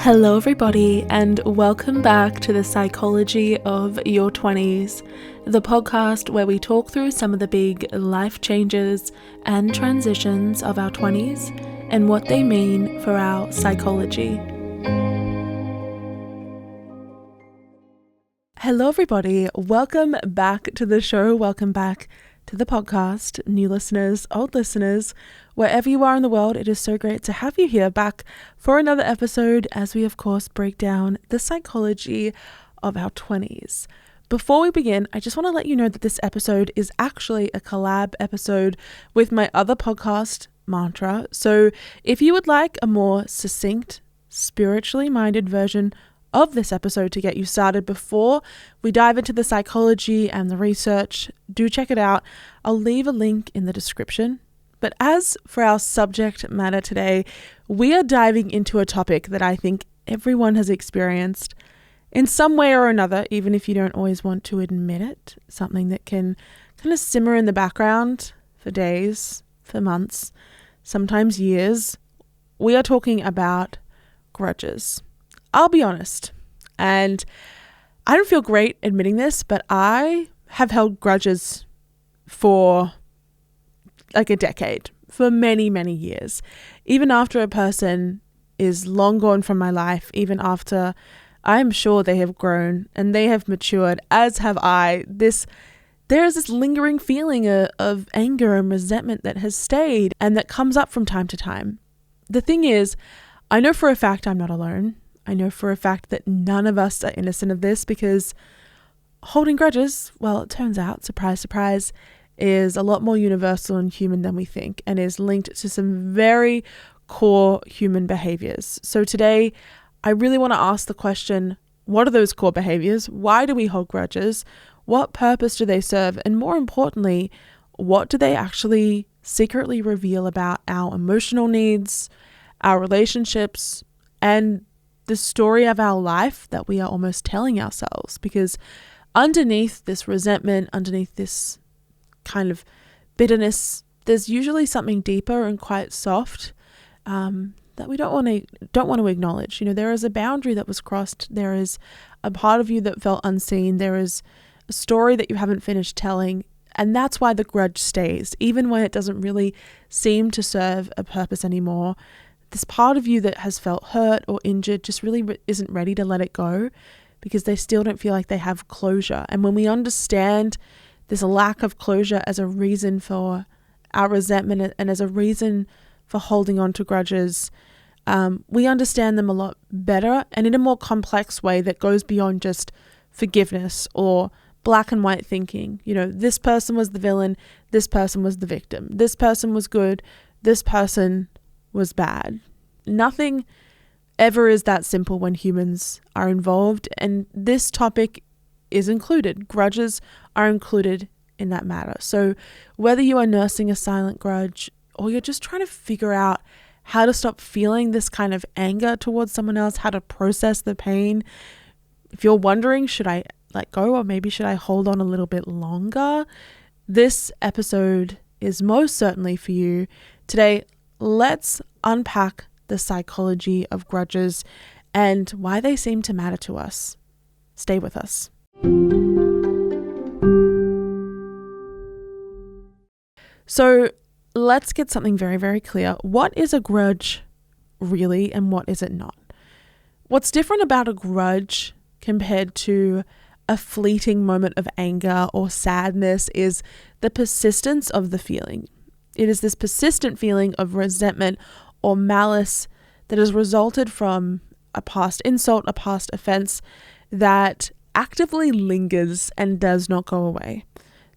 Hello everybody, and welcome back to the Psychology of Your 20s, the podcast where we talk through some of the big life changes and transitions of our 20s and what they mean for our psychology. Hello everybody, welcome back to the show, welcome back to the podcast, new listeners, old listeners, wherever you are in the world. It is so great to have you here back for another episode as we of course break down the psychology of our 20s. Before we begin, I just want to let you know that this episode is actually a collab episode with my other podcast, Mantra. So if you would like a more succinct, spiritually minded version of this episode to get you started before we dive into the psychology and the research, do check it out. I'll leave a link in the description. But as for our subject matter today, we are diving into a topic that I think everyone has experienced in some way or another, even if you don't always want to admit it, something that can kind of simmer in the background for days, for months, sometimes years. We are talking about grudges. I'll be honest, and I don't feel great admitting this, but I have held grudges for like a decade, for many, many years. Even after a person is long gone from my life, even after I'm sure they have grown and they have matured, as have I, there is this lingering feeling of anger and resentment that has stayed and that comes up from time to time. The thing is, I know for a fact I'm not alone. I know for a fact that none of us are innocent of this, because holding grudges, well, it turns out, surprise, surprise, is a lot more universal and human than we think, and is linked to some very core human behaviors. So today, I really want to ask the question, what are those core behaviors? Why do we hold grudges? What purpose do they serve? And more importantly, what do they actually secretly reveal about our emotional needs, our relationships, and the story of our life that we are almost telling ourselves? Because underneath this resentment, underneath this kind of bitterness, there's usually something deeper and quite soft that we don't want to acknowledge. You know, there is a boundary that was crossed. There is a part of you that felt unseen. There is a story that you haven't finished telling, and that's why the grudge stays, even when it doesn't really seem to serve a purpose anymore. This part of you that has felt hurt or injured just really isn't ready to let it go, because they still don't feel like they have closure. And when we understand this lack of closure as a reason for our resentment and as a reason for holding on to grudges, we understand them a lot better and in a more complex way that goes beyond just forgiveness or black and white thinking. You know, this person was the villain, this person was the victim, this person was good, this person was bad. Nothing ever is that simple when humans are involved, and this topic is included. Grudges are included in that matter. So whether you are nursing a silent grudge or you're just trying to figure out how to stop feeling this kind of anger towards someone else, how to process the pain, if you're wondering, should I let go or maybe should I hold on a little bit longer, this episode is most certainly for you. Today, let's unpack the psychology of grudges and why they seem to matter to us. Stay with us. So let's get something very, very clear. What is a grudge really, and what is it not? What's different about a grudge compared to a fleeting moment of anger or sadness is the persistence of the feeling. It is this persistent feeling of resentment or malice that has resulted from a past insult, a past offense that actively lingers and does not go away.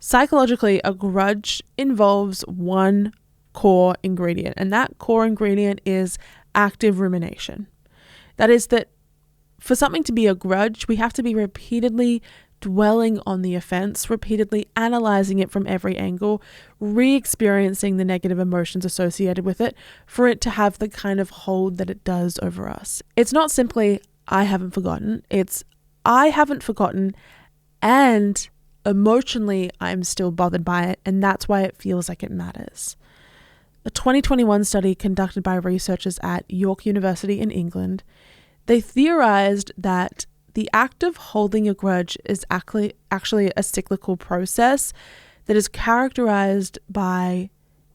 Psychologically, a grudge involves one core ingredient, and that core ingredient is active rumination. That is that for something to be a grudge, we have to be repeatedly dwelling on the offense, repeatedly analyzing it from every angle, re-experiencing the negative emotions associated with it for it to have the kind of hold that it does over us. It's not simply, I haven't forgotten. It's, I haven't forgotten, and emotionally, I'm still bothered by it, and that's why it feels like it matters. A 2021 study conducted by researchers at York University in England They theorized that the act of holding a grudge is actually a cyclical process that is characterized by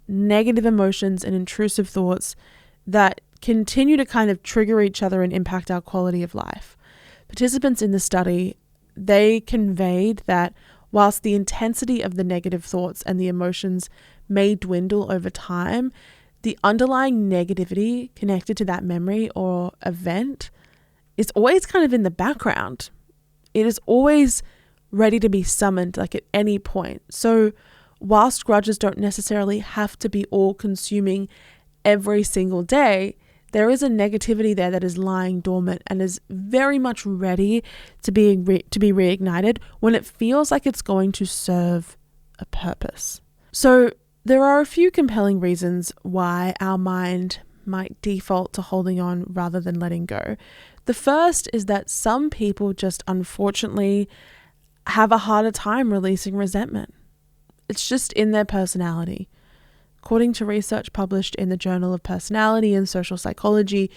negative emotions and intrusive thoughts that continue to kind of trigger each other and impact our quality of life. Participants in the study, they conveyed that whilst the intensity of the negative thoughts and the emotions may dwindle over time, the underlying negativity connected to that memory or event is always kind of in the background. It is always ready to be summoned, like at any point. So whilst grudges don't necessarily have to be all consuming every single day, there is a negativity there that is lying dormant and is very much ready to be reignited when it feels like it's going to serve a purpose. So there are a few compelling reasons why our mind might default to holding on rather than letting go. The first is that some people just unfortunately have a harder time releasing resentment. It's just in their personality. According to research published in the Journal of Personality and Social Psychology,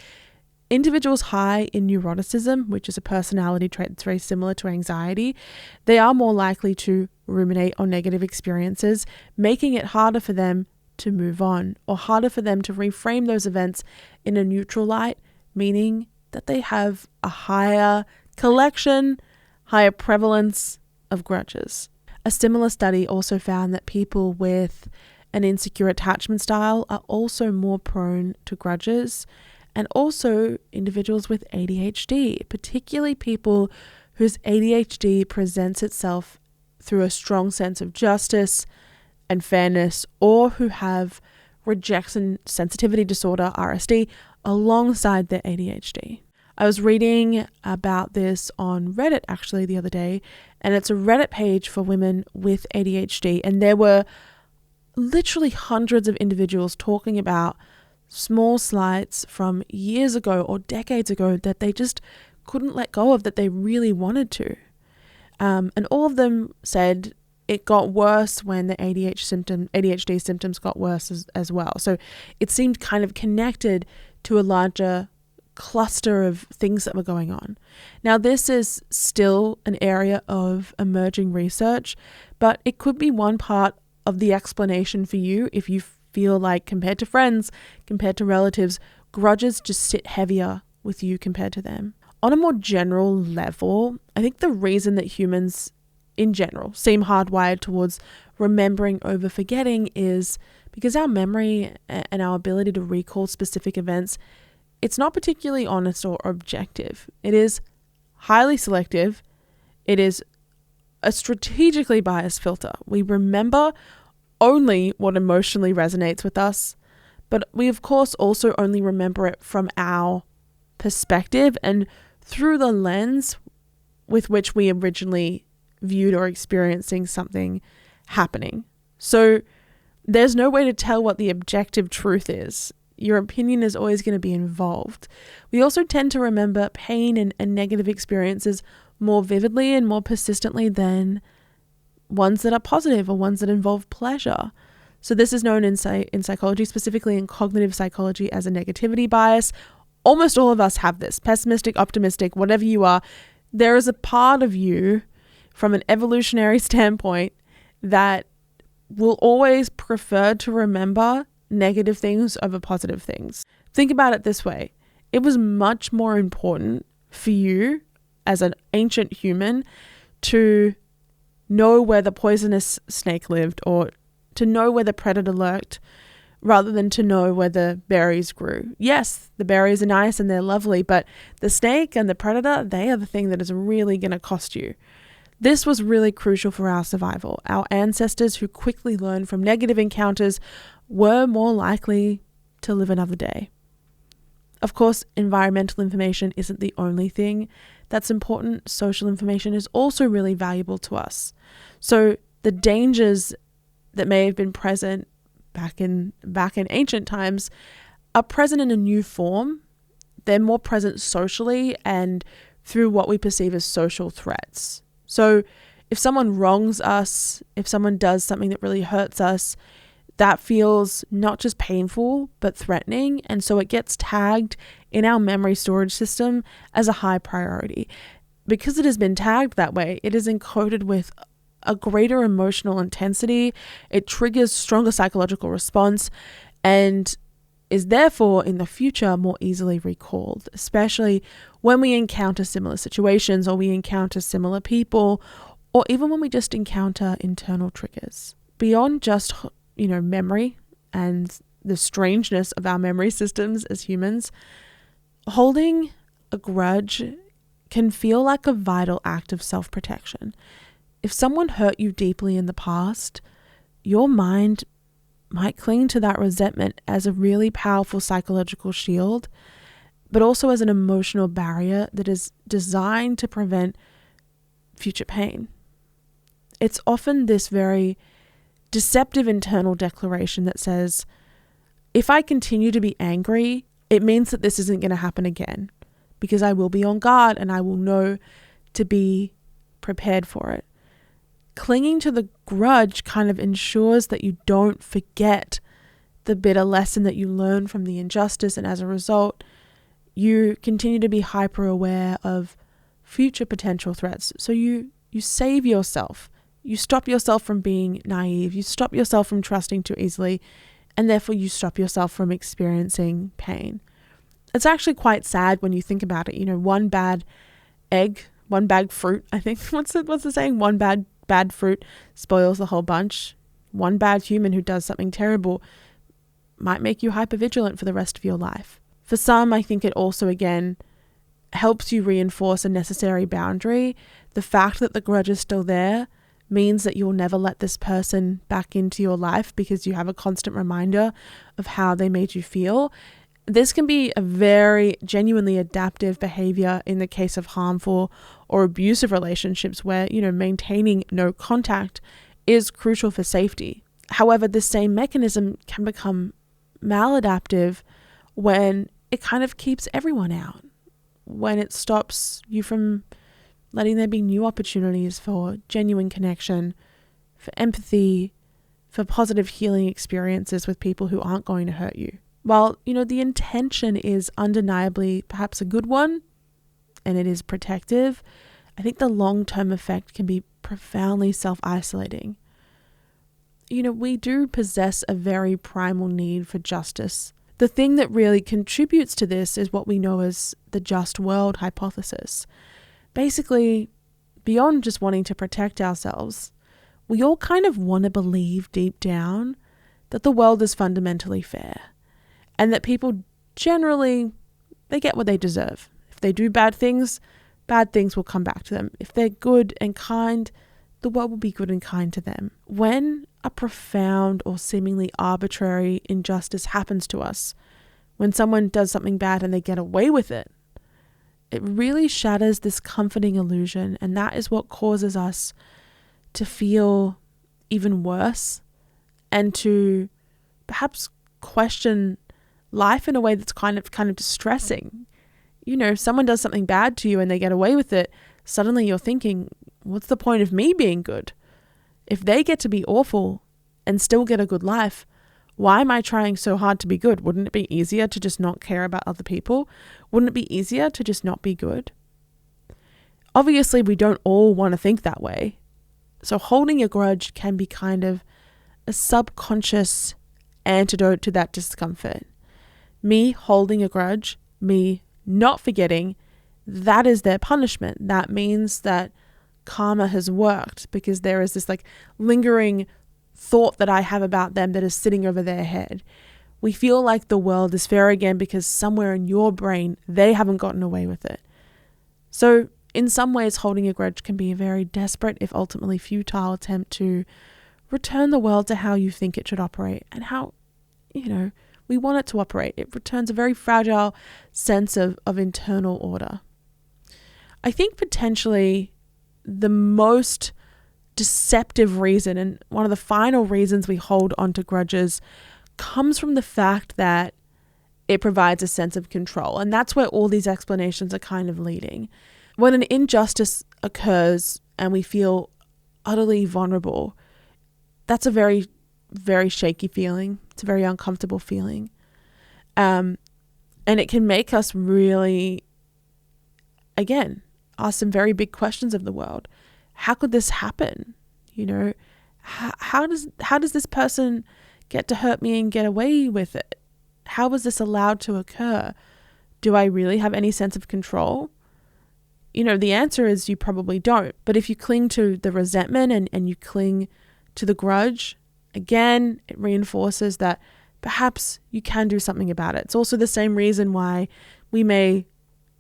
individuals high in neuroticism, which is a personality trait that's very similar to anxiety, they are more likely to ruminate on negative experiences, making it harder for them to move on or harder for them to reframe those events in a neutral light, meaning that they have a higher prevalence of grudges. A similar study also found that people with an insecure attachment style are also more prone to grudges, and also individuals with ADHD, particularly people whose ADHD presents itself through a strong sense of justice and fairness, or who have rejection sensitivity disorder, RSD, alongside their ADHD. I was reading about this on Reddit actually the other day, and it's a Reddit page for women with ADHD, and there were literally hundreds of individuals talking about small slights from years ago or decades ago that they just couldn't let go of, that they really wanted to. And all of them said it got worse when the ADHD symptoms got worse as well. So it seemed kind of connected to a larger cluster of things that were going on. Now, this is still an area of emerging research, but it could be one part of the explanation for you if you feel like, compared to friends, compared to relatives, grudges just sit heavier with you compared to them. On a more general level, I think the reason that humans in general seem hardwired towards remembering over forgetting is because our memory and our ability to recall specific events, it's not particularly honest or objective. It is highly selective. It is a strategically biased filter. We remember only what emotionally resonates with us, but we of course also only remember it from our perspective and through the lens with which we originally viewed or experiencing something happening. So there's no way to tell what the objective truth is. Your opinion is always going to be involved. We also tend to remember pain and negative experiences more vividly and more persistently than ones that are positive or ones that involve pleasure. So this is known in psychology, specifically in cognitive psychology, as a negativity bias. Almost all of us have this, pessimistic, optimistic, whatever you are. There is a part of you from an evolutionary standpoint that will always prefer to remember negative things over positive things. Think about it this way. It was much more important for you as an ancient human to know where the poisonous snake lived or to know where the predator lurked rather than to know where the berries grew. Yes, the berries are nice and they're lovely, but the snake and the predator, they are the thing that is really going to cost you. This was really crucial for our survival. Our ancestors who quickly learned from negative encounters were more likely to live another day. Of course, environmental information isn't the only thing that's important. Social information is also really valuable to us. So the dangers that may have been present back in ancient times are present in a new form. They're more present socially and through what we perceive as social threats. So if someone wrongs us, if someone does something that really hurts us, that feels not just painful, but threatening. And so it gets tagged in our memory storage system as a high priority. Because it has been tagged that way, it is encoded with a greater emotional intensity. It triggers stronger psychological response and is therefore in the future more easily recalled, especially when we encounter similar situations or we encounter similar people, or even when we just encounter internal triggers. Beyond just memory and the strangeness of our memory systems as humans, holding a grudge can feel like a vital act of self-protection. If someone hurt you deeply in the past, your mind might cling to that resentment as a really powerful psychological shield, but also as an emotional barrier that is designed to prevent future pain. It's often this very deceptive internal declaration that says, if I continue to be angry, it means that this isn't going to happen again, because I will be on guard and I will know to be prepared for it. Clinging to the grudge kind of ensures that you don't forget the bitter lesson that you learn from the injustice, and as a result, you continue to be hyper aware of future potential threats. So you save yourself. You stop yourself from being naive. You stop yourself from trusting too easily, and therefore you stop yourself from experiencing pain. It's actually quite sad when you think about it. One bad egg, one bad fruit, I think. What's the saying? One bad fruit spoils the whole bunch. One bad human who does something terrible might make you hypervigilant for the rest of your life. For some, I think it also, again, helps you reinforce a necessary boundary. The fact that the grudge is still there means that you'll never let this person back into your life because you have a constant reminder of how they made you feel. This can be a very genuinely adaptive behavior in the case of harmful or abusive relationships where, maintaining no contact is crucial for safety. However, this same mechanism can become maladaptive when it kind of keeps everyone out, when it stops you from letting there be new opportunities for genuine connection, for empathy, for positive healing experiences with people who aren't going to hurt you. While, the intention is undeniably perhaps a good one, and it is protective, I think the long-term effect can be profoundly self-isolating. We do possess a very primal need for justice. The thing that really contributes to this is what we know as the just world hypothesis. Basically, beyond just wanting to protect ourselves, we all kind of want to believe deep down that the world is fundamentally fair and that people generally, they get what they deserve. If they do bad things will come back to them. If they're good and kind, the world will be good and kind to them. When a profound or seemingly arbitrary injustice happens to us, when someone does something bad and they get away with it, it really shatters this comforting illusion, and that is what causes us to feel even worse and to perhaps question life in a way that's kind of distressing. Someone does something bad to you and they get away with it, suddenly you're thinking, what's the point of me being good? If they get to be awful and still get a good life, why am I trying so hard to be good? Wouldn't it be easier to just not care about other people? Wouldn't it be easier to just not be good? Obviously, we don't all want to think that way. So holding a grudge can be kind of a subconscious antidote to that discomfort. Me holding a grudge, me not forgetting, that is their punishment. That means that karma has worked because there is this lingering thought that I have about them that is sitting over their head. We feel like the world is fair again because somewhere in your brain, they haven't gotten away with it. So in some ways, holding a grudge can be a very desperate, if ultimately futile, attempt to return the world to how you think it should operate and how, we want it to operate. It returns a very fragile sense of internal order. I think potentially the most deceptive reason, and one of the final reasons we hold onto grudges, comes from the fact that it provides a sense of control. And that's where all these explanations are kind of leading. When an injustice occurs and we feel utterly vulnerable, that's a very very shaky feeling. It's a very uncomfortable feeling. And it can make us really, again, ask some very big questions of the world. How could this happen? You know, how does this person get to hurt me and get away with it? How was this allowed to occur? Do I really have any sense of control? You know, the answer is you probably don't. But if you cling to the resentment and you cling to the grudge, again, it reinforces that perhaps you can do something about it. It's also the same reason why we may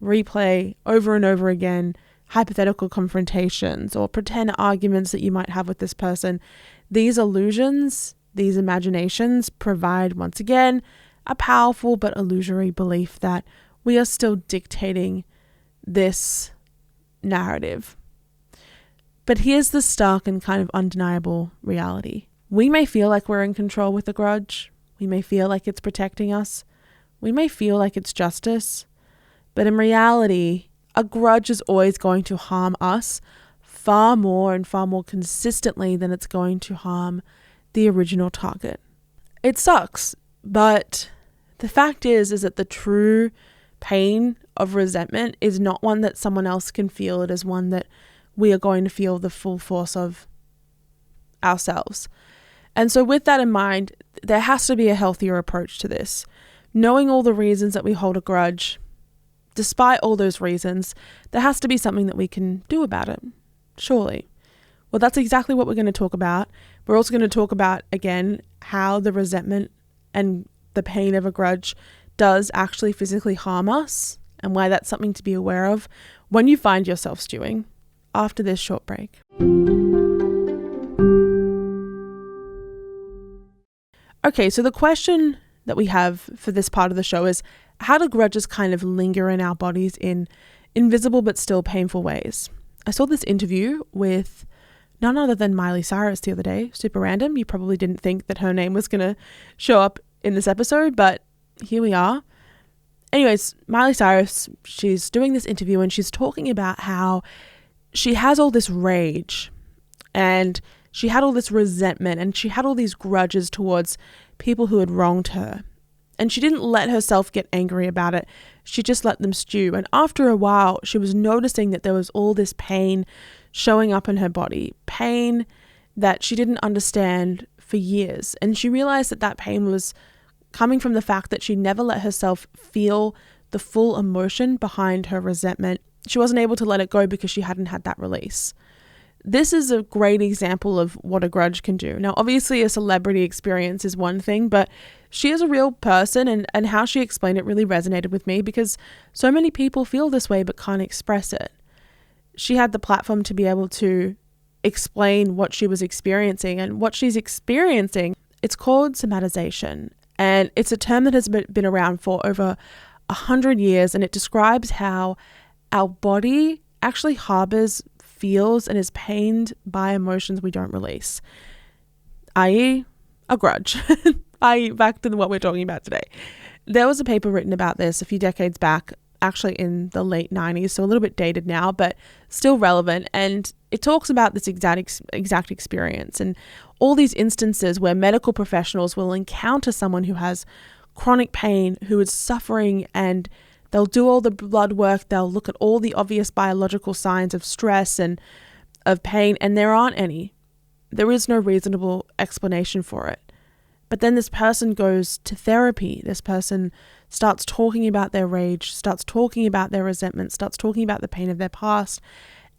replay over and over again hypothetical confrontations or pretend arguments that you might have with this person. These illusions, these imaginations provide, once again, a powerful but illusory belief that we are still dictating this narrative. But here's the stark and kind of undeniable reality. We may feel like we're in control with a grudge. We may feel like it's protecting us. We may feel like it's justice. But in reality, a grudge is always going to harm us far more and far more consistently than it's going to harm the original target. It sucks, but the fact is that the true pain of resentment is not one that someone else can feel. It is one that we are going to feel the full force of ourselves. And so with that in mind, there has to be a healthier approach to this. Knowing all the reasons that we hold a grudge, despite all those reasons, there has to be something that we can do about it, surely. Well, that's exactly what we're going to talk about. We're also going to talk about, again, how the resentment and the pain of a grudge does actually physically harm us and why that's something to be aware of when you find yourself stewing after this short break. Okay, so the question that we have for this part of the show is, how do grudges kind of linger in our bodies in invisible but still painful ways? I saw this interview with none other than Miley Cyrus the other day. Super random. You probably didn't think that her name was going to show up in this episode, but here we are. Anyways, Miley Cyrus, she's doing this interview and she's talking about how she has all this rage and she had all this resentment and she had all these grudges towards people who had wronged her. And she didn't let herself get angry about it. She just let them stew. And after a while, she was noticing that there was all this pain showing up in her body, pain that she didn't understand for years. And she realized that that pain was coming from the fact that she never let herself feel the full emotion behind her resentment. She wasn't able to let it go because she hadn't had that release. This is a great example of what a grudge can do. Now, obviously, a celebrity experience is one thing, but she is a real person, and how she explained it really resonated with me because so many people feel this way but can't express it. She had the platform to be able to explain what she was experiencing, and what she's experiencing, it's called somatization, and it's a term that has been around for over 100 years, and it describes how our body actually harbors, feels, and is pained by emotions we don't release, i.e. a grudge, i.e. back to what we're talking about today. There was a paper written about this a few decades back, actually in the late 90s, so a little bit dated now, but still relevant, and it talks about this exact experience and all these instances where medical professionals will encounter someone who has chronic pain, who is suffering, and they'll do all the blood work, they'll look at all the obvious biological signs of stress and of pain, and there aren't any. There is no reasonable explanation for it. But then this person goes to therapy. This person starts talking about their rage, starts talking about their resentment, starts talking about the pain of their past,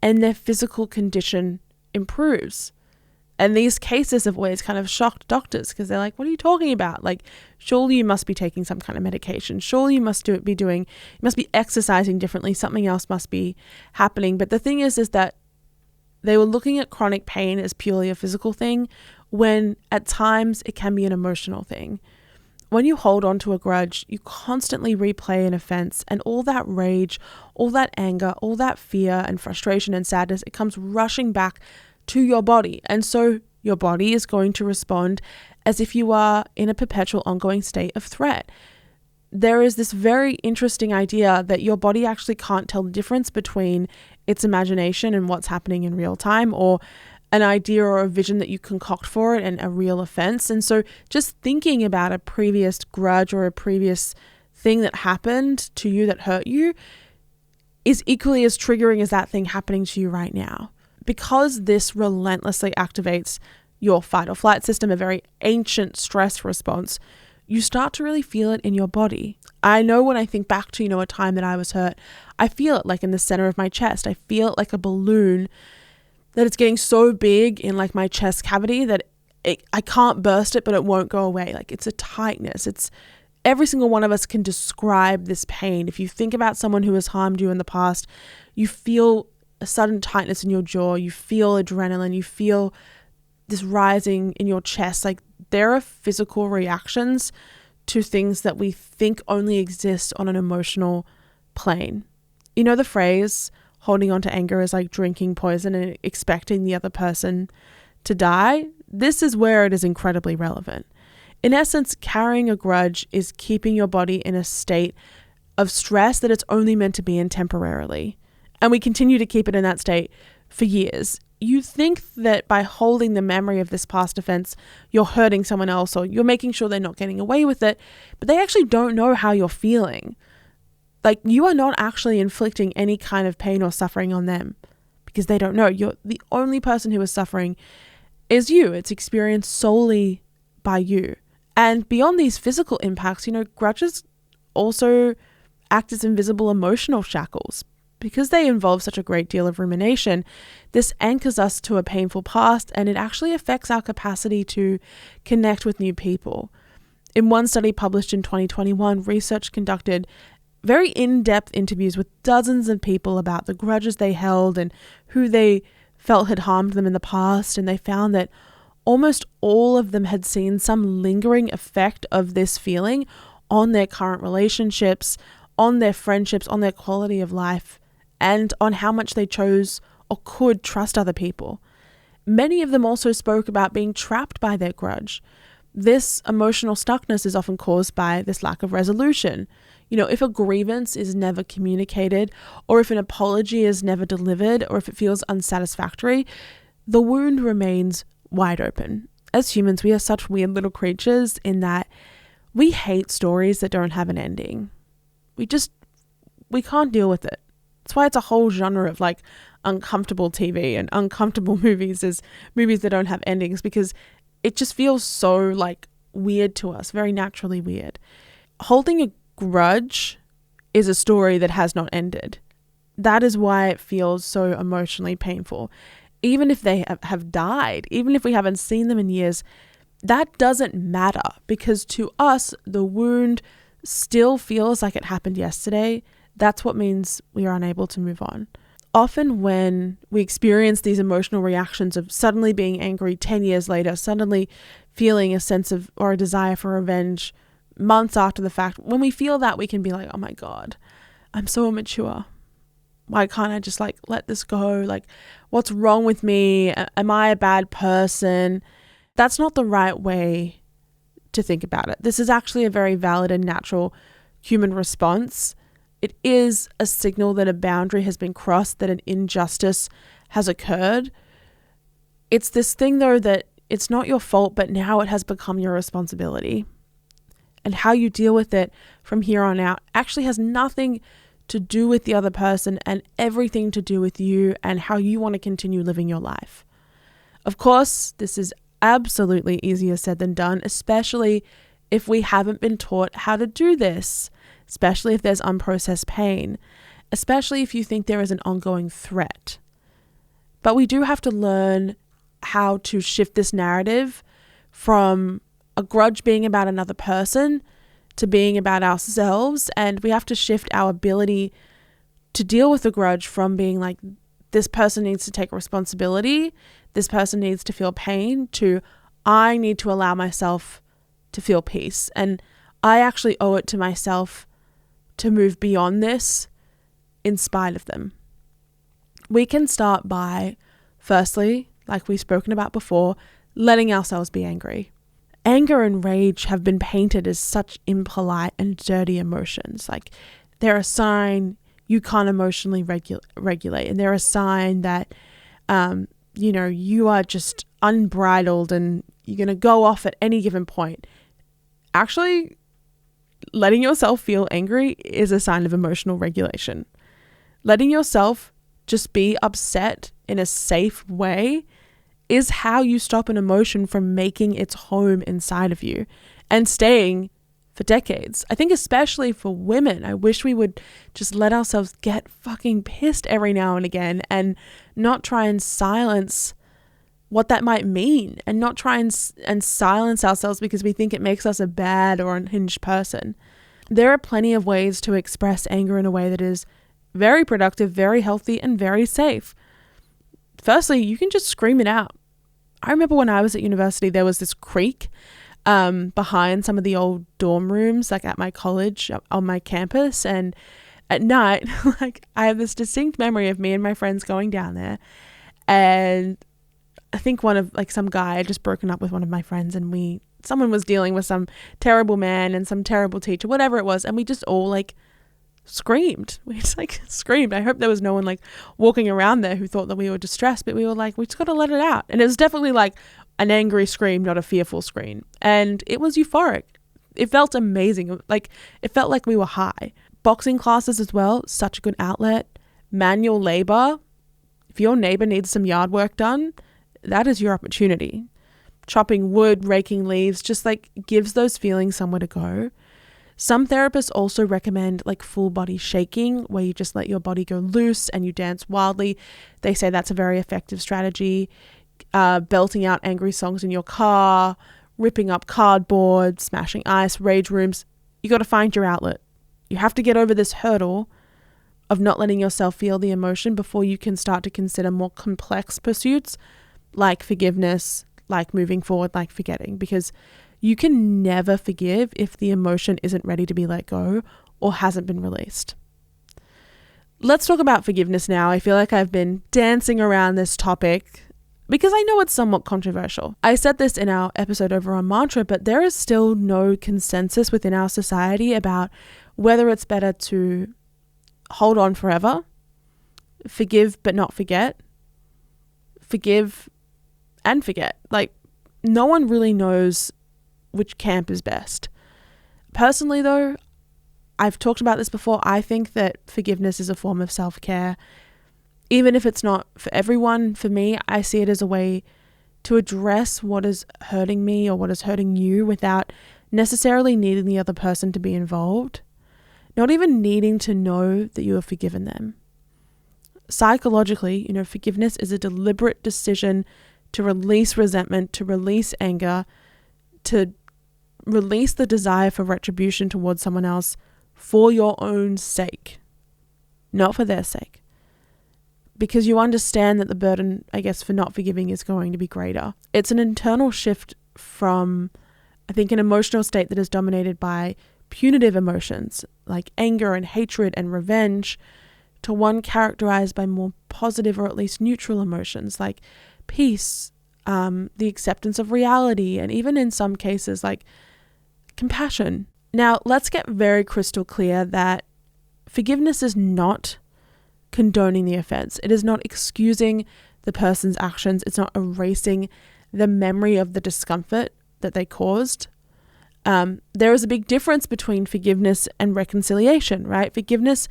and their physical condition improves. And these cases have always kind of shocked doctors because they're like, what are you talking about? Like, surely you must be taking some kind of medication. Surely you must you must be exercising differently. Something else must be happening. But the thing is that they were looking at chronic pain as purely a physical thing, when at times it can be an emotional thing. When you hold on to a grudge, you constantly replay an offense, and all that rage, all that anger, all that fear and frustration and sadness, it comes rushing back to your body. And so your body is going to respond as if you are in a perpetual ongoing state of threat. There is this very interesting idea that your body actually can't tell the difference between its imagination and what's happening in real time, or an idea or a vision that you concoct for it and a real offense. And so just thinking about a previous grudge or a previous thing that happened to you that hurt you is equally as triggering as that thing happening to you right now. Because this relentlessly activates your fight or flight system, a very ancient stress response, you start to really feel it in your body. I know when I think back to, a time that I was hurt, I feel it like in the center of my chest. I feel it like a balloon, that it's getting so big in like my chest cavity that I can't burst it, but it won't go away. Like it's a tightness. It's every single one of us can describe this pain. If you think about someone who has harmed you in the past, you feel a sudden tightness in your jaw, you feel adrenaline, you feel this rising in your chest. Like there are physical reactions to things that we think only exist on an emotional plane. You know the phrase, holding on to anger is like drinking poison and expecting the other person to die? This is where it is incredibly relevant. In essence, carrying a grudge is keeping your body in a state of stress that it's only meant to be in temporarily. And we continue to keep it in that state for years. You think that by holding the memory of this past offense, you're hurting someone else or you're making sure they're not getting away with it, but they actually don't know how you're feeling. Like you are not actually inflicting any kind of pain or suffering on them because they don't know. You're the only person who is suffering is you. It's experienced solely by you. And beyond these physical impacts, grudges also act as invisible emotional shackles. Because they involve such a great deal of rumination, this anchors us to a painful past, and it actually affects our capacity to connect with new people. In one study published in 2021, research conducted very in-depth interviews with dozens of people about the grudges they held and who they felt had harmed them in the past, and they found that almost all of them had seen some lingering effect of this feeling on their current relationships, on their friendships, on their quality of life, and on how much they chose or could trust other people. Many of them also spoke about being trapped by their grudge. This emotional stuckness is often caused by this lack of resolution. If a grievance is never communicated, or if an apology is never delivered, or if it feels unsatisfactory, the wound remains wide open. As humans, we are such weird little creatures in that we hate stories that don't have an ending. We can't deal with it. That's why it's a whole genre of like uncomfortable TV and uncomfortable movies is movies that don't have endings, because it just feels so like weird to us, very naturally weird. Holding a grudge is a story that has not ended. That is why it feels so emotionally painful. Even if they have died, even if we haven't seen them in years, that doesn't matter, because to us, the wound still feels like it happened yesterday. That's what means we are unable to move on. Often when we experience these emotional reactions of suddenly being angry 10 years later, suddenly feeling a sense of or a desire for revenge months after the fact, when we feel that, we can be like, oh my God, I'm so immature. Why can't I just like let this go? Like, what's wrong with me? Am I a bad person? That's not the right way to think about it. This is actually a very valid and natural human response. It is a signal that a boundary has been crossed, that an injustice has occurred. It's this thing though that it's not your fault, but now it has become your responsibility. And how you deal with it from here on out actually has nothing to do with the other person and everything to do with you and how you want to continue living your life. Of course, this is absolutely easier said than done, especially if we haven't been taught how to do this, especially if there's unprocessed pain, especially if you think there is an ongoing threat. But we do have to learn how to shift this narrative from a grudge being about another person to being about ourselves. And we have to shift our ability to deal with the grudge from being like, this person needs to take responsibility, this person needs to feel pain, to I need to allow myself to feel peace. And I actually owe it to myself to move beyond this in spite of them. We can start by, firstly, like we've spoken about before, letting ourselves be angry. Anger and rage have been painted as such impolite and dirty emotions. Like they're a sign you can't emotionally regulate, and they're a sign that you are just unbridled and you're going to go off at any given point. Actually, letting yourself feel angry is a sign of emotional regulation. Letting yourself just be upset in a safe way is how you stop an emotion from making its home inside of you and staying for decades. I think especially for women, I wish we would just let ourselves get fucking pissed every now and again and not try and silence what that might mean, and not try and silence ourselves because we think it makes us a bad or unhinged person. There are plenty of ways to express anger in a way that is very productive, very healthy, and very safe. Firstly, you can just scream it out. I remember when I was at university, there was this creek behind some of the old dorm rooms, like at my college on my campus. And at night, like I have this distinct memory of me and my friends going down there. And I think some guy had just broken up with one of my friends, and someone was dealing with some terrible man and some terrible teacher, whatever it was. And we just all screamed. We just screamed. I hope there was no one walking around there who thought that we were distressed, but we were we just got to let it out. And it was definitely an angry scream, not a fearful scream. And it was euphoric. It felt amazing. It felt like we were high. Boxing classes as well, such a good outlet. Manual labor. If your neighbor needs some yard work done, that is your opportunity. Chopping wood, raking leaves, just gives those feelings somewhere to go. Some therapists also recommend full body shaking, where you just let your body go loose and you dance wildly. They say that's a very effective strategy. Belting out angry songs in your car, ripping up cardboard, smashing ice, rage rooms. You got to find your outlet. You have to get over this hurdle of not letting yourself feel the emotion before you can start to consider more complex pursuits like forgiveness, like moving forward, like forgetting, because you can never forgive if the emotion isn't ready to be let go or hasn't been released. Let's talk about forgiveness now. I feel like I've been dancing around this topic because I know it's somewhat controversial. I said this in our episode over on mantra, but there is still no consensus within our society about whether it's better to hold on forever, forgive but not forget, forgive and forget. No one really knows which camp is best. Personally though, I've talked about this before, I think that forgiveness is a form of self-care. Even if it's not for everyone, for me, I see it as a way to address what is hurting me or what is hurting you without necessarily needing the other person to be involved, not even needing to know that you have forgiven them. Psychologically, forgiveness is a deliberate decision to release resentment, to release anger, to release the desire for retribution towards someone else for your own sake, not for their sake. Because you understand that the burden, for not forgiving is going to be greater. It's an internal shift from, I think, an emotional state that is dominated by punitive emotions like anger and hatred and revenge to one characterized by more positive or at least neutral emotions like peace, the acceptance of reality, and even in some cases compassion. Now, let's get very crystal clear that forgiveness is not condoning the offense. It is not excusing the person's actions. It's not erasing the memory of the discomfort that they caused. There is a big difference between forgiveness and reconciliation, right? Forgiveness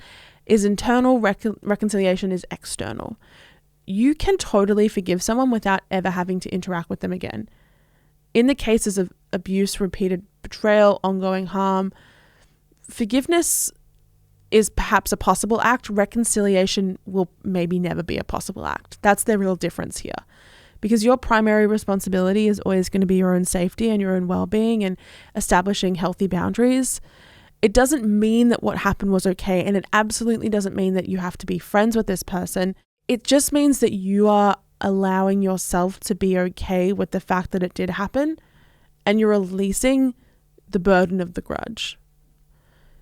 is internal, reconciliation is external. You can totally forgive someone without ever having to interact with them again. In the cases of abuse, repeated betrayal, ongoing harm, forgiveness is perhaps a possible act. Reconciliation will maybe never be a possible act. That's the real difference here. Because your primary responsibility is always going to be your own safety and your own well-being and establishing healthy boundaries. It doesn't mean that what happened was okay, and it absolutely doesn't mean that you have to be friends with this person. It just means that you are allowing yourself to be okay with the fact that it did happen, and you're releasing the burden of the grudge.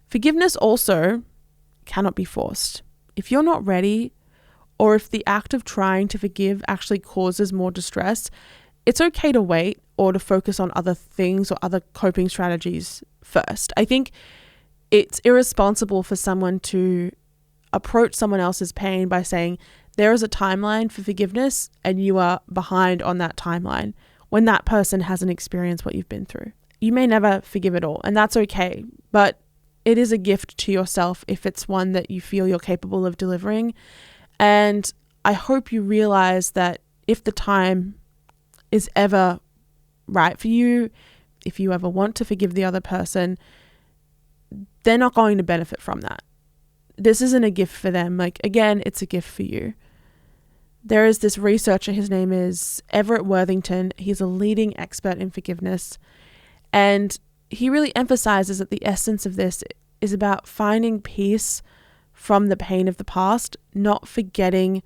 Forgiveness also cannot be forced. If you're not ready, or if the act of trying to forgive actually causes more distress, it's okay to wait or to focus on other things or other coping strategies first. I think it's irresponsible for someone to approach someone else's pain by saying there is a timeline for forgiveness and you are behind on that timeline when that person hasn't experienced what you've been through. You may never forgive it all, and that's okay, but it is a gift to yourself if it's one that you feel you're capable of delivering. And I hope you realize that if the time is ever right for you, if you ever want to forgive the other person, they're not going to benefit from that. This isn't a gift for them. Like, again, it's a gift for you. There is this researcher, his name is Everett Worthington. He's a leading expert in forgiveness. And he really emphasizes that the essence of this is about finding peace from the pain of the past, not forgetting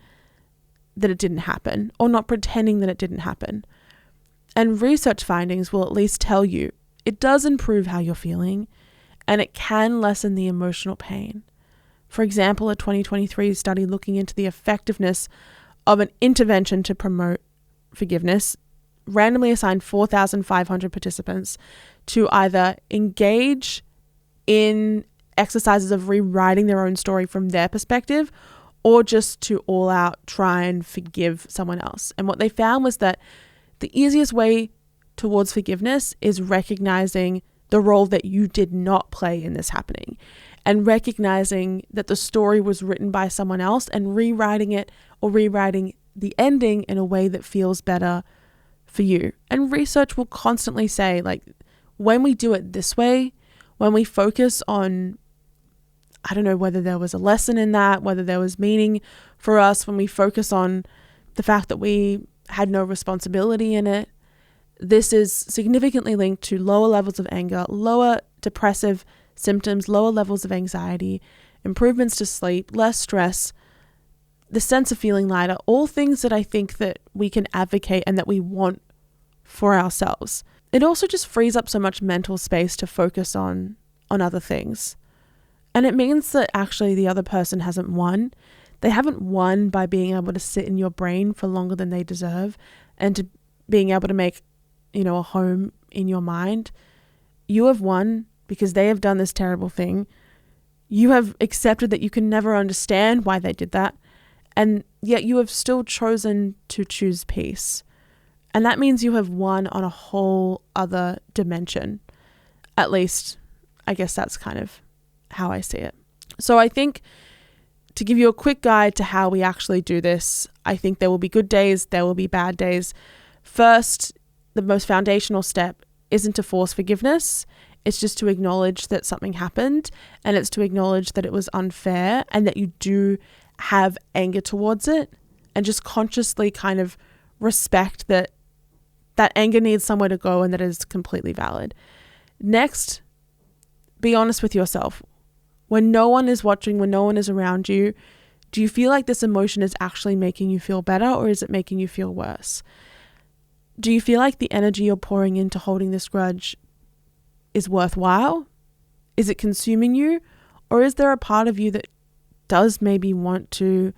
that it didn't happen or not pretending that it didn't happen. And research findings will at least tell you it does improve how you're feeling and it can lessen the emotional pain. For example, a 2023 study looking into the effectiveness of an intervention to promote forgiveness randomly assigned 4,500 participants to either engage in exercises of rewriting their own story from their perspective or just to all out try and forgive someone else. And what they found was that the easiest way towards forgiveness is recognizing the role that you did not play in this happening and recognizing that the story was written by someone else and rewriting it or rewriting the ending in a way that feels better for you. And research will constantly say, like, when we do it this way, when we focus on, I don't know whether there was a lesson in that, whether there was meaning for us, when we focus on the fact that we had no responsibility in it, this is significantly linked to lower levels of anger, lower depressive symptoms, lower levels of anxiety, improvements to sleep, less stress, the sense of feeling lighter, all things that I think that we can advocate and that we want for ourselves. It also just frees up so much mental space to focus on other things. And it means that actually the other person hasn't won. They haven't won by being able to sit in your brain for longer than they deserve and to being able to make, a home in your mind. You have won because they have done this terrible thing. You have accepted that you can never understand why they did that. And yet you have still chosen to choose peace. And that means you have won on a whole other dimension. At least, I guess that's kind of how I see it. So I think to give you a quick guide to how we actually do this, I think there will be good days, there will be bad days. First, the most foundational step isn't to force forgiveness. It's just to acknowledge that something happened, and it's to acknowledge that it was unfair and that you do have anger towards it, and just consciously kind of respect that anger needs somewhere to go and that is completely valid. Next, be honest with yourself. When no one is watching, when no one is around you, do you feel like this emotion is actually making you feel better, or is it making you feel worse? Do you feel like the energy you're pouring into holding this grudge is worthwhile? Is it consuming you? Or is there a part of you that does maybe want to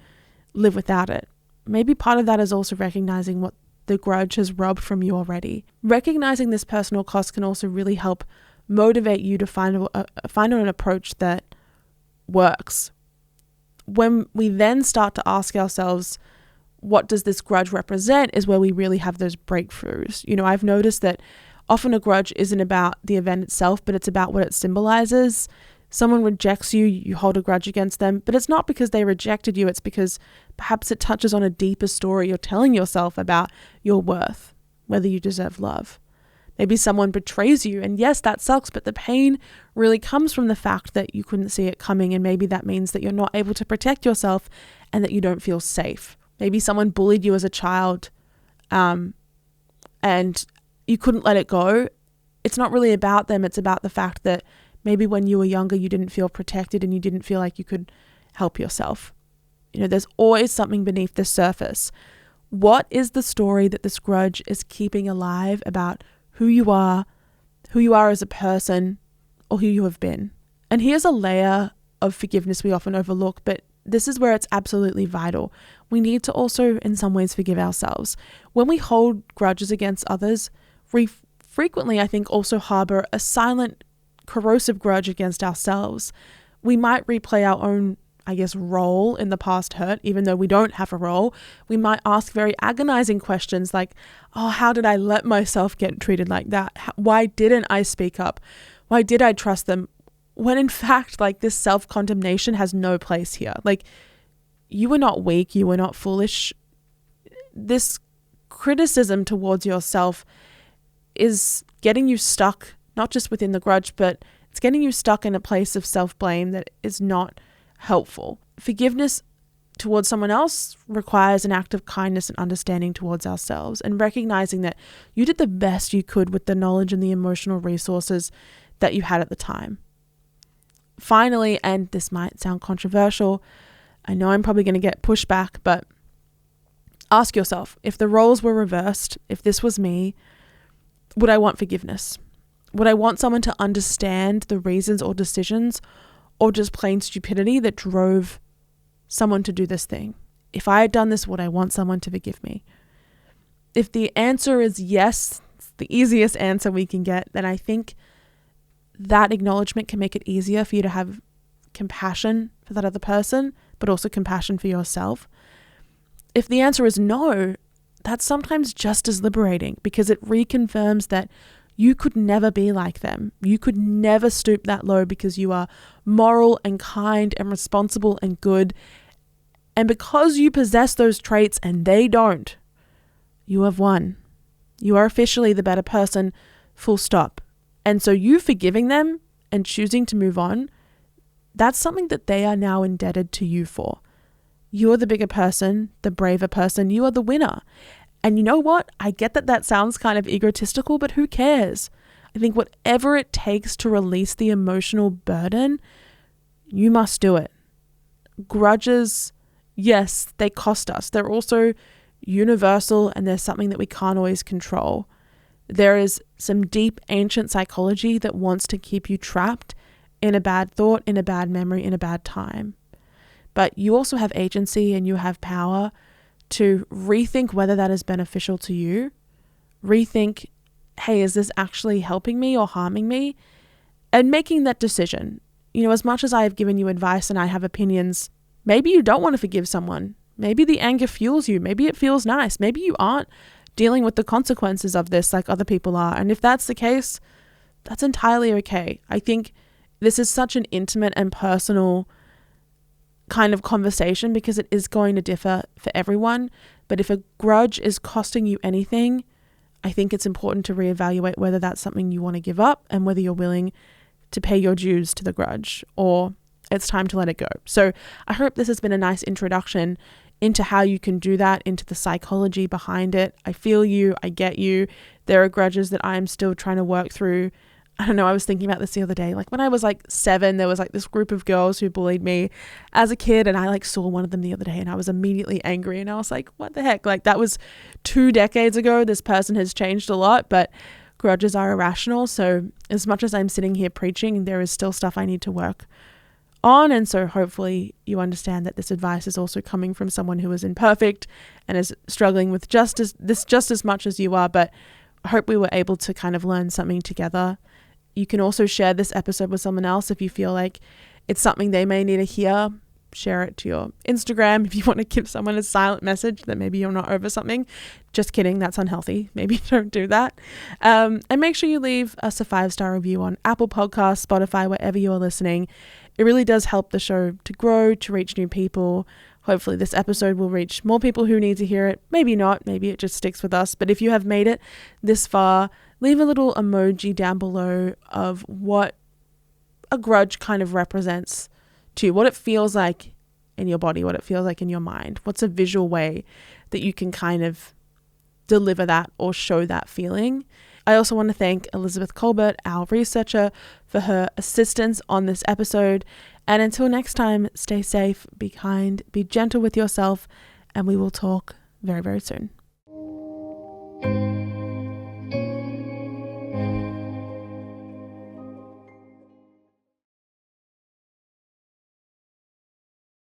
live without it? Maybe part of that is also recognizing what the grudge has robbed from you already. Recognizing this personal cost can also really help motivate you to find an approach that works. When we then start to ask ourselves, what does this grudge represent, is where we really have those breakthroughs. I've noticed that often a grudge isn't about the event itself, but it's about what it symbolizes. Someone rejects you, you hold a grudge against them, but it's not because they rejected you. It's because perhaps it touches on a deeper story you're telling yourself about your worth, whether you deserve love. Maybe someone betrays you, and yes, that sucks, but the pain really comes from the fact that you couldn't see it coming, and maybe that means that you're not able to protect yourself and that you don't feel safe. Maybe someone bullied you as a child and you couldn't let it go. It's not really about them. It's about the fact that maybe when you were younger, you didn't feel protected and you didn't feel like you could help yourself. There's always something beneath the surface. What is the story that this grudge is keeping alive about who you are as a person, or who you have been? And here's a layer of forgiveness we often overlook, but this is where it's absolutely vital. We need to also, in some ways, forgive ourselves. When we hold grudges against others, we frequently, I think, also harbor a silent, corrosive grudge against ourselves. We might replay our own role in the past hurt, even though we don't have a role, we might ask very agonizing questions like, oh, how did I let myself get treated like that? Why didn't I speak up? Why did I trust them? When in fact, like, this self-condemnation has no place here. Like, you were not weak. You were not foolish. This criticism towards yourself is getting you stuck, not just within the grudge, but it's getting you stuck in a place of self-blame that is not helpful. Forgiveness towards someone else requires an act of kindness and understanding towards ourselves, and recognizing that you did the best you could with the knowledge and the emotional resources that you had at the time. Finally, and this might sound controversial, I know I'm probably going to get pushback, but ask yourself, if the roles were reversed, if this was me, would I want forgiveness? Would I want someone to understand the reasons or decisions or just plain stupidity that drove someone to do this thing? If I had done this, would I want someone to forgive me? If the answer is yes, it's the easiest answer we can get, then I think that acknowledgement can make it easier for you to have compassion for that other person, but also compassion for yourself. If the answer is no, that's sometimes just as liberating, because it reconfirms that you could never be like them. You could never stoop that low, because you are moral and kind and responsible and good. And because you possess those traits and they don't, you have won. You are officially the better person, full stop. And so you forgiving them and choosing to move on, that's something that they are now indebted to you for. You are the bigger person, the braver person. You are the winner. And you know what? I get that that sounds kind of egotistical, but who cares? I think whatever it takes to release the emotional burden, you must do it. Grudges, yes, they cost us. They're also universal, and they're something that we can't always control. There is some deep ancient psychology that wants to keep you trapped in a bad thought, in a bad memory, in a bad time. But you also have agency, and you have power to rethink whether that is beneficial to you. Rethink, hey, is this actually helping me or harming me? And making that decision. You know, as much as I have given you advice and I have opinions, maybe you don't want to forgive someone. Maybe the anger fuels you. Maybe it feels nice. Maybe you aren't dealing with the consequences of this like other people are. And if that's the case, that's entirely okay. I think this is such an intimate and personal kind of conversation, because it is going to differ for everyone. But if a grudge is costing you anything, I think it's important to reevaluate whether that's something you want to give up, and whether you're willing to pay your dues to the grudge, or it's time to let it go. So I hope this has been a nice introduction into how you can do that, into the psychology behind it. I feel you, I get you. There are grudges that I'm still trying to work through. I don't know, I was thinking about this the other day. Like, when I was like 7, there was like this group of girls who bullied me as a kid, and I like saw one of them the other day and I was immediately angry, and I was like, what the heck? Like, that was 2 decades ago. This person has changed a lot, but grudges are irrational. So as much as I'm sitting here preaching, there is still stuff I need to work on. And so hopefully you understand that this advice is also coming from someone who is imperfect and is struggling with just as much as you are. But I hope we were able to kind of learn something together. You can also share this episode with someone else if you feel like it's something they may need to hear. Share it to your Instagram if you want to give someone a silent message that maybe you're not over something. Just kidding, that's unhealthy. Maybe don't do that. And make sure you leave us a 5-star review on Apple Podcasts, Spotify, wherever you are listening. It really does help the show to grow, to reach new people. Hopefully this episode will reach more people who need to hear it. Maybe not. Maybe it just sticks with us. But if you have made it this far, leave a little emoji down below of what a grudge kind of represents to you, what it feels like in your body, what it feels like in your mind. What's a visual way that you can kind of deliver that or show that feeling? I also want to thank Elizabeth Colbert, our researcher, for her assistance on this episode. And until next time, stay safe, be kind, be gentle with yourself, and we will talk very, very soon.